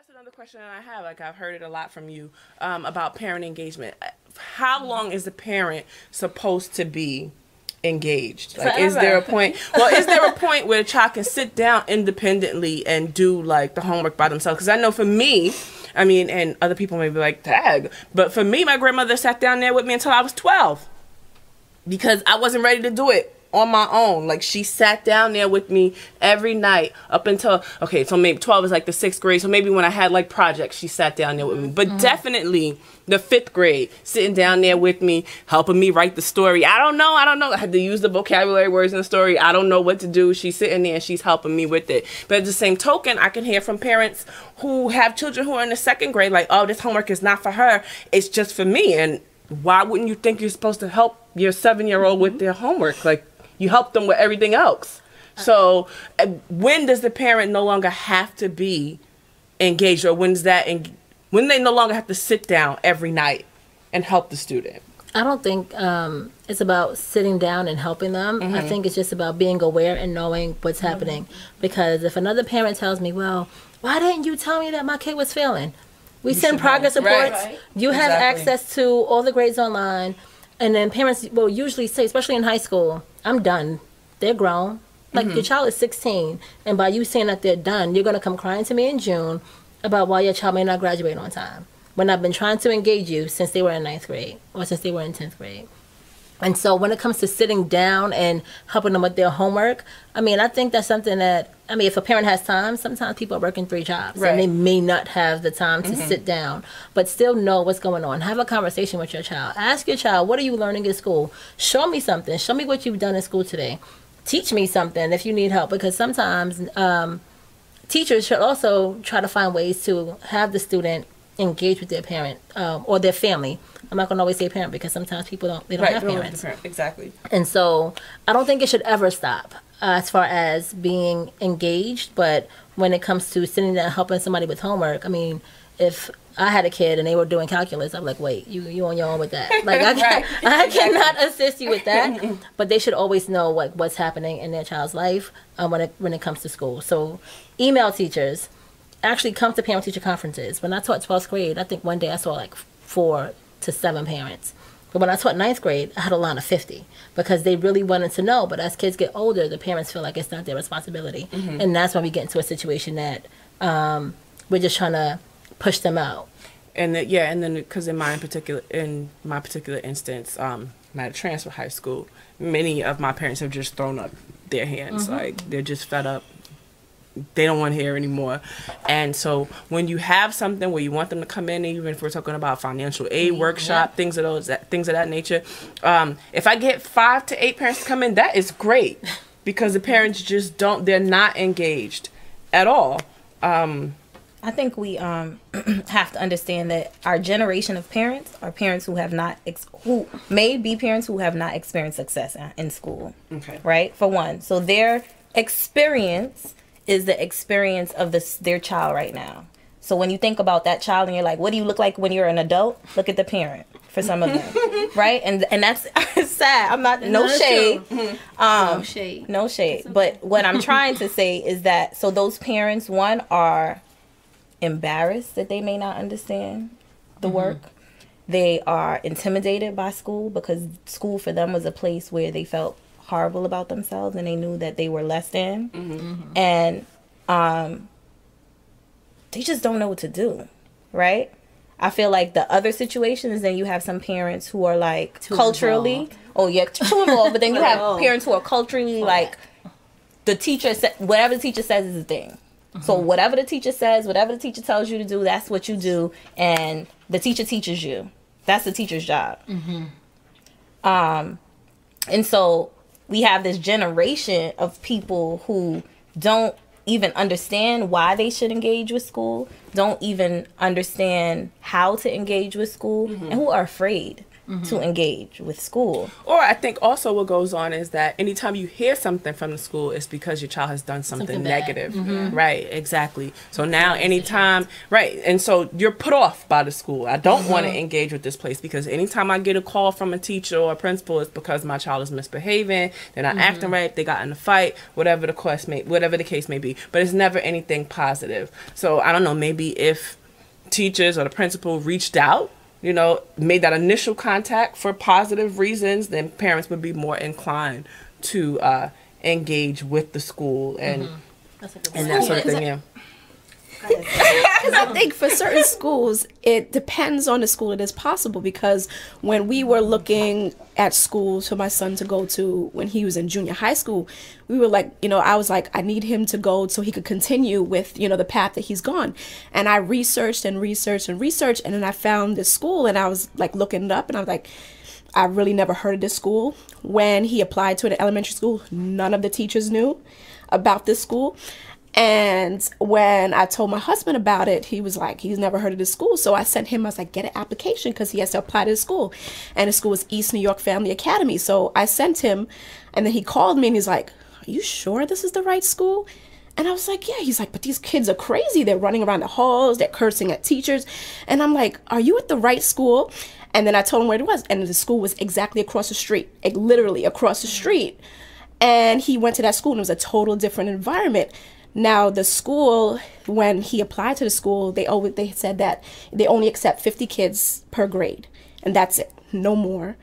that's another question that I have. Like, I've heard it a lot from you about parent engagement. How long is the parent supposed to be engaged? Like, is there a point? Well, is there a point where a child can sit down independently and do like the homework by themselves? Because I know for me, I mean, and other people may be like, tag, but for me, my grandmother sat down there with me until I was 12 because I wasn't ready to do it on my own. Like, she sat down there with me every night up until, okay, so maybe 12 is like the 6th grade, so maybe when I had like projects, she sat down there with me. But definitely the 5th grade, sitting down there with me, helping me write the story. I don't know. I had to use the vocabulary words in the story. I don't know what to do. She's sitting there and she's helping me with it. But at the same token, I can hear from parents who have children who are in the 2nd grade, like, oh, this homework is not for her, it's just for me. And why wouldn't you think you're supposed to help your 7-year-old with their homework? Like, you help them with everything else. So when does the parent no longer have to be engaged, or when they no longer have to sit down every night and help the student? I don't think it's about sitting down and helping them. I think it's just about being aware and knowing what's happening. Because if another parent tells me, well, why didn't you tell me that my kid was failing? We send progress reports. Right. You have access to all the grades online. And then parents will usually say, especially in high school, I'm done. They're grown. Like, your child is 16. And by you saying that they're done, you're going to come crying to me in June about why your child may not graduate on time, when I've been trying to engage you since they were in 9th grade or since they were in 10th grade. And so when it comes to sitting down and helping them with their homework, I mean, I think that's something that, I mean, if a parent has time, sometimes people are working 3 jobs and they may not have the time to sit down, but still know what's going on. Have a conversation with your child. Ask your child, what are you learning in school? Show me something. Show me what you've done in school today. Teach me something if you need help, because sometimes teachers should also try to find ways to have the student engage with their parent or their family. I'm not going to always say parent, because sometimes people don't have parents. Exactly. And so I don't think it should ever stop as far as being engaged. But when it comes to sitting there and helping somebody with homework, I mean, if I had a kid and they were doing calculus, I'm like, wait, you on your own with that. Like, I cannot assist you with that. But they should always know what's happening in their child's life when it comes to school. So email teachers. Actually come to parent-teacher conferences. When I taught 12th grade, I think one day I saw like 4 to 7 parents. But when I taught 9th grade, I had a line of 50 because they really wanted to know. But as kids get older, the parents feel like it's not their responsibility. And that's when we get into a situation that we're just trying to push them out. And then because in my particular instance, I'm at a transfer high school, many of my parents have just thrown up their hands. Like, they're just fed up. They don't want to hear anymore. And so when you have something where you want them to come in, even if we're talking about financial aid workshop, things of that nature, if I get 5 to 8 parents to come in, that is great, because the parents just they're not engaged at all. I think we have to understand that our generation of parents are parents who have not who may be parents who have not experienced success in school. Okay. Right? For one. So their experience is the experience of their child right now. So when you think about that child and you're like, what do you look like when you're an adult? Look at the parent for some of them, right? And that's sad. I'm not, no shade. No shade. But what I'm trying to say is that, so those parents, one, are embarrassed that they may not understand the work. They are intimidated by school because school for them was a place where they felt horrible about themselves and they knew that they were less than. And they just don't know what to do, right? I feel like the other situation is then you have some parents who are like too involved, but then you have parents who are culturally like, the teacher whatever the teacher says is the thing. So whatever the teacher says, whatever the teacher tells you to do, that's what you do, and the teacher teaches you. That's the teacher's job. And so we have this generation of people who don't even understand why they should engage with school, don't even understand how to engage with school, and who are afraid. to engage with school. Or I think also what goes on is that anytime you hear something from the school, it's because your child has done something negative. Right, exactly. So now anytime, right, and so you're put off by the school. I don't want to engage with this place because anytime I get a call from a teacher or a principal, it's because my child is misbehaving, they're not acting right, they got in a fight, whatever the case may be. But it's never anything positive. So I don't know, maybe if teachers or the principal reached out, you know, made that initial contact for positive reasons, then parents would be more inclined to engage with the school and that sort of thing. Yeah. Because I think for certain schools, it depends on the school. It is possible because when we were looking at schools for my son to go to when he was in junior high school, we were like, you know, I was like, I need him to go so he could continue with, you know, the path that he's gone. And I researched and researched and researched, and then I found this school, and I was like looking it up, and I was like, I really never heard of this school. When he applied to an elementary school, none of the teachers knew about this school. And when I told my husband about it, he was like, he's never heard of this school. So I sent him, I was like, get an application because he has to apply to the school. And the school was East New York Family Academy. So I sent him, and then he called me and he's like, are you sure this is the right school? And I was like, yeah. He's like, but these kids are crazy. They're running around the halls. They're cursing at teachers. And I'm like, are you at the right school? And then I told him where it was. And the school was exactly across the street, like literally across the street. And he went to that school, and it was a total different environment. Now, the school, when he applied to the school, they said that they only accept 50 kids per grade, and that's it, no more.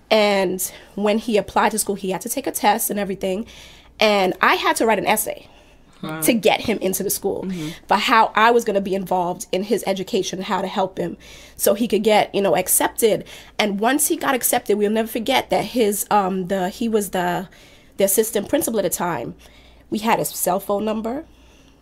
And when he applied to school, he had to take a test and everything, and I had to write an essay to get him into the school, but how I was going to be involved in his education, how to help him so he could get, you know, accepted. And once he got accepted, we'll never forget that he was the assistant principal at the time. We had his cell phone number.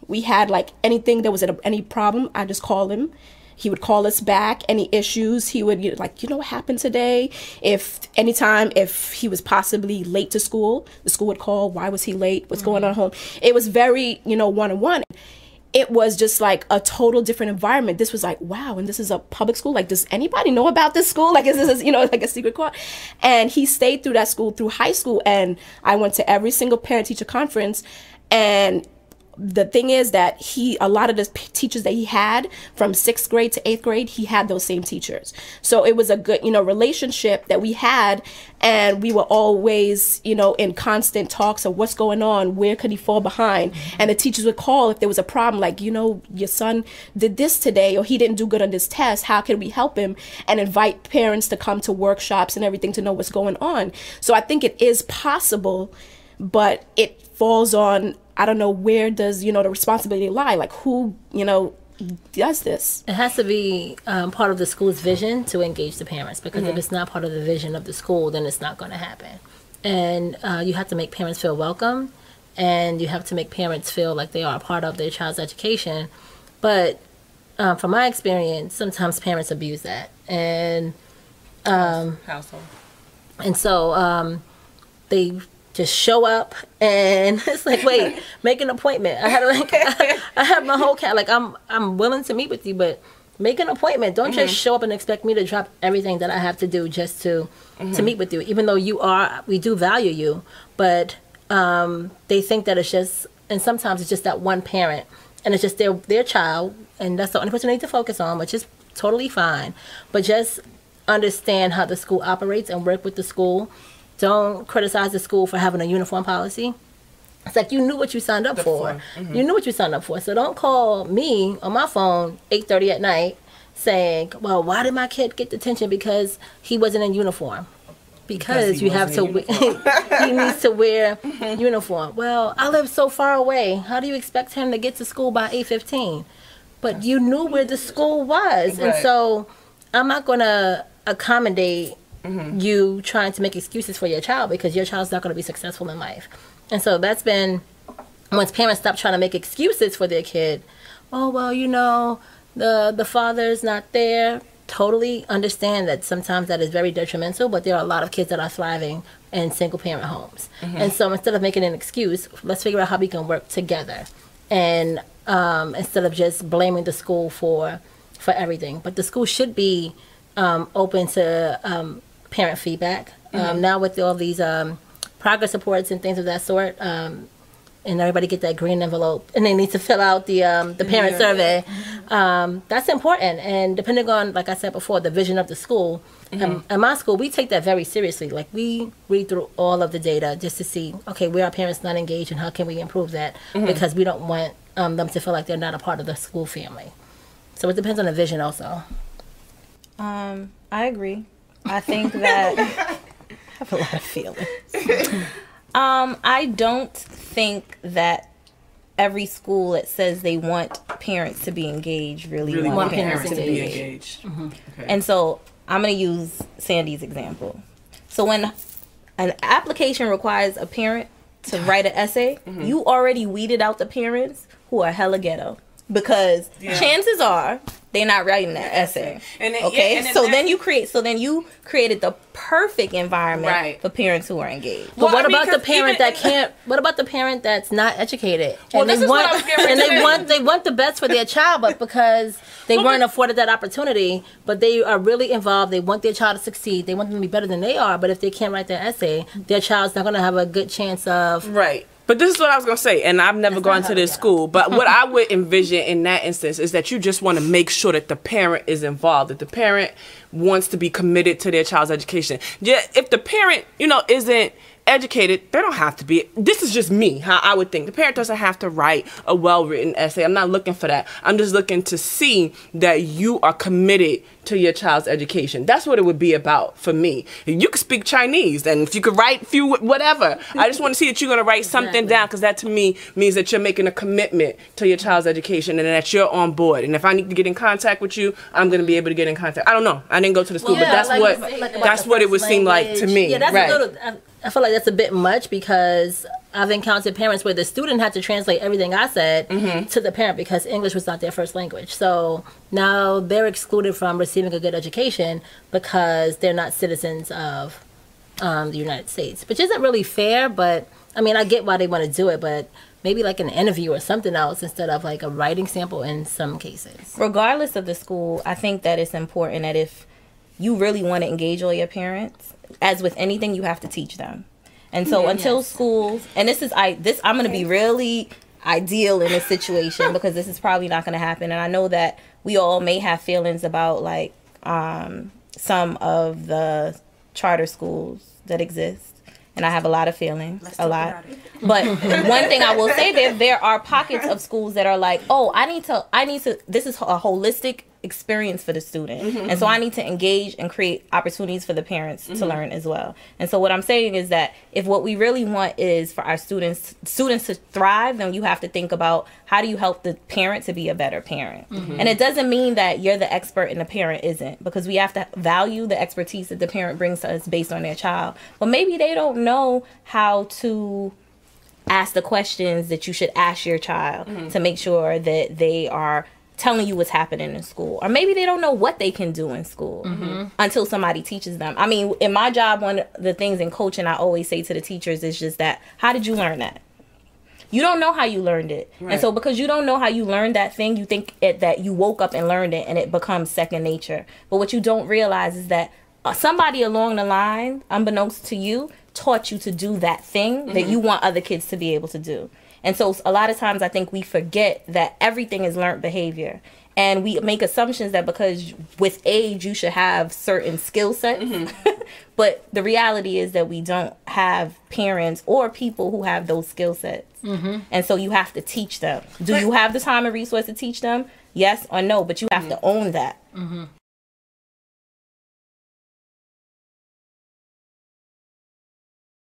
We had like anything that was any problem, I just call him. He would call us back. Any issues, he would like, you know what happened today? If he was possibly late to school, the school would call, why was he late? What's going on at home? It was very, you know, one-on-one. It was just like a total different environment. This was like, wow, and this is a public school? Like, does anybody know about this school? Like, is this, you know, like a secret court? And he stayed through that school through high school, and I went to every single parent-teacher conference, and the thing is that a lot of the teachers that he had from 6th grade to 8th grade, he had those same teachers. So it was a good, you know, relationship that we had, and we were always, you know, in constant talks of what's going on, where could he fall behind. And the teachers would call if there was a problem, like, you know, your son did this today, or he didn't do good on this test, how can we help him? And invite parents to come to workshops and everything to know what's going on. So I think it is possible, but it falls on, I don't know, where does, you know, the responsibility lie? Like, who, you know, does this? It has to be part of the school's vision to engage the parents, because if it's not part of the vision of the school, then it's not going to happen. And you have to make parents feel welcome, and you have to make parents feel like they are a part of their child's education. But from my experience, sometimes parents abuse that. And household. And so they just show up, and it's like, wait, make an appointment. I had I have my whole cat. Like, I'm willing to meet with you, but make an appointment. Don't just show up and expect me to drop everything that I have to do just to meet with you. Even though we do value you, but they think that it's just, and sometimes it's just that one parent, and it's just their child, and that's the only person they need to focus on, which is totally fine. But just understand how the school operates and work with the school. Don't criticize the school for having a uniform policy. It's like, you knew what you signed up for. You knew what you signed up for. So don't call me on my phone 8:30 at night saying, well, why did my kid get detention because he wasn't in uniform? Because you have to, he needs to wear uniform. Well, I live so far away. How do you expect him to get to school by 8:15? But you knew where the school was. Right. And so I'm not going to accommodate you trying to make excuses for your child, because your child's not going to be successful in life. And so that's been, once parents stop trying to make excuses for their kid, oh, well, you know, the father's not there. Totally understand that sometimes that is very detrimental, but there are a lot of kids that are thriving in single parent homes. And so instead of making an excuse, let's figure out how we can work together. And instead of just blaming the school for everything. But the school should be open to parent feedback. Now with all these progress reports and things of that sort, and everybody get that green envelope, and they need to fill out the parent survey. That's important, and depending on, like I said before, the vision of the school. At my school, we take that very seriously. Like, we read through all of the data just to see, okay, where are parents not engaged and how can we improve that? Because we don't want them to feel like they're not a part of the school family. So it depends on the vision also. I agree. I think that I have a lot of feelings. I don't think that every school that says they want parents to be engaged really want parents to be engaged. Okay. And so I'm going to use Sandy's example. So when an application requires a parent to write an essay, you already weeded out the parents who are hella ghetto. Because chances are they're not writing that essay. Then you created the perfect environment for parents who are engaged. But what about the parent that can't? What about the parent that's not educated? Well, this is what I was getting ready to say. They want the best for their child, but because they weren't afforded that opportunity, but they are really involved. They want their child to succeed. They want them to be better than they are. But if they can't write their essay, their child's not going to have a good chance of But this is what I was going to say, and I've never gone to this school, but what I would envision in that instance is that you just want to make sure that the parent is involved, that the parent wants to be committed to their child's education. Yeah, if the parent, isn't educated, they don't have to be. This is just me, how I would think. The parent doesn't have to write a well-written essay. I'm not looking for that. I'm just looking to see that you are committed to your child's education. That's what it would be about for me. You could speak Chinese, and if you could write a few whatever, I just want to see that you're going to write something down, because that to me means that you're making a commitment to your child's education and that you're on board. And if I need to get in contact with you, I'm going to be able to get in contact. I don't know. I didn't go to the school, but that's what it would seem like to me. Yeah, that's a little. I feel like that's a bit much, because I've encountered parents where the student had to translate everything I said to the parent because English was not their first language. So now they're excluded from receiving a good education because they're not citizens of the United States, which isn't really fair. But I mean, I get why they want to do it, but maybe like an interview or something else instead of like a writing sample in some cases. Regardless of the school, I think that it's important that if you really want to engage all your parents, as with anything, you have to teach them. And so until schools, and I'm going to be really ideal in this situation because this is probably not going to happen. And I know that we all may have feelings about like some of the charter schools that exist. And I have a lot of feelings, But one thing I will say, there are pockets of schools that are like, oh, I need to, this is a holistic experience for the student. And so I need to engage and create opportunities for the parents to learn as well. And so what I'm saying is that if what we really want is for our students to thrive, then you have to think about how do you help the parent to be a better parent. And it doesn't mean that you're the expert and the parent isn't, because we have to value the expertise that the parent brings to us based on their child. But maybe they don't know how to ask the questions that you should ask your child to make sure that they are telling you what's happening in school. Or maybe they don't know what they can do in school until somebody teaches them. I mean, in my job, one of the things in coaching I always say to the teachers is just that, how did you learn that? You don't know how you learned it. Right. And so because you don't know how you learned that thing, you think that you woke up and learned it and it becomes second nature. But what you don't realize is that somebody along the line, unbeknownst to you, taught you to do that thing that you want other kids to be able to do. And so a lot of times I think we forget that everything is learned behavior. And we make assumptions that because with age you should have certain skill sets. But the reality is that we don't have parents or people who have those skill sets. And so you have to teach them. Do you have the time and resource to teach them? Yes or no, but you have to own that.